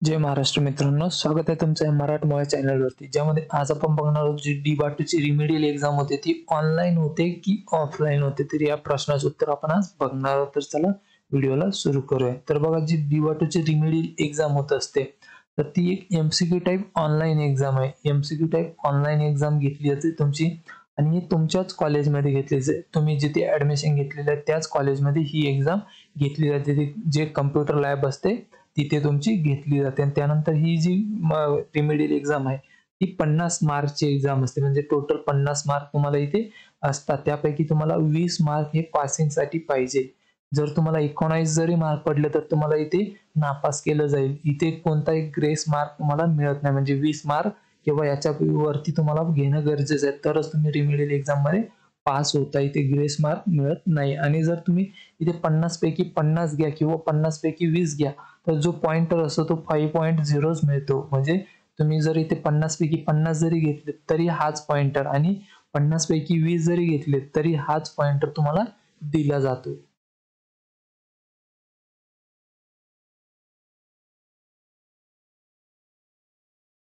जय महाराष्ट्र मित्रांनो, स्वागत आहे तुमचं मराठमोळ्या चॅनलवरती, ज्यामध्ये आज आपण बघणार आहोत जी डी-बाटूची रिमेडियल एक्झाम होते ती ऑनलाईन होते की ऑफलाईन होते, तर या प्रश्नाचं उत्तर आपण आज बघणार आहोत. तर चला व्हिडिओला सुरू करूया. तर बघा, जी डी-बाटूची रिमेडियल एक्झाम होत असते तर ती एक एमसीक्यू टाइप ऑनलाईन एक्झाम आहे. एमसीक्यू टाइप ऑनलाईन एक्झाम घेतली जाते तुमची आणि ही तुमच्याच कॉलेजमध्ये घेतली जाते. तुम्ही जिथे ऍडमिशन घेतलेलं आहे त्याच कॉलेजमध्ये ही एक्झाम घेतली जाते. जे कम्प्युटर लॅब असते तिथे तुमची घेतली जाते. आणि त्यानंतर ही जी रिमेडियल एक्झाम आहे ती 50 मार्कची एक्झाम असते. म्हणजे टोटल 50 मार्क तुम्हाला इथे असतात. त्यापैकी तुम्हाला 20 मार्क हे पासिंगसाठी पाहिजे. जर तुम्हाला 19 जरी मार्क पडले तर तुम्हाला इथे नापास केलं जाईल. इथे कोणताही ग्रेस मार्क तुम्हाला मिळत नाही. म्हणजे 20 मार्क किंवा याच्या वरती तुम्हाला घेणं गरजेचं आहे, तरच तुम्ही रिमेडियल एक्झाम मध्ये पास होता. इथे ग्रेस मार्क मिळत नाही. आणि जर तुम्ही इथे 50 पैकी 50 घ्या किंवा 50 पैकी 20 घ्या तर जो पॉइंटर असतो तो 5.0 मिळतो. म्हणजे तुम्ही जर इथे 50 पैकी 50 जरी घेतले तरी हाच पॉइंटर, आणि 50 पैकी 20 जरी घेतले तरी हाच पॉइंटर तुम्हाला दिला जातो.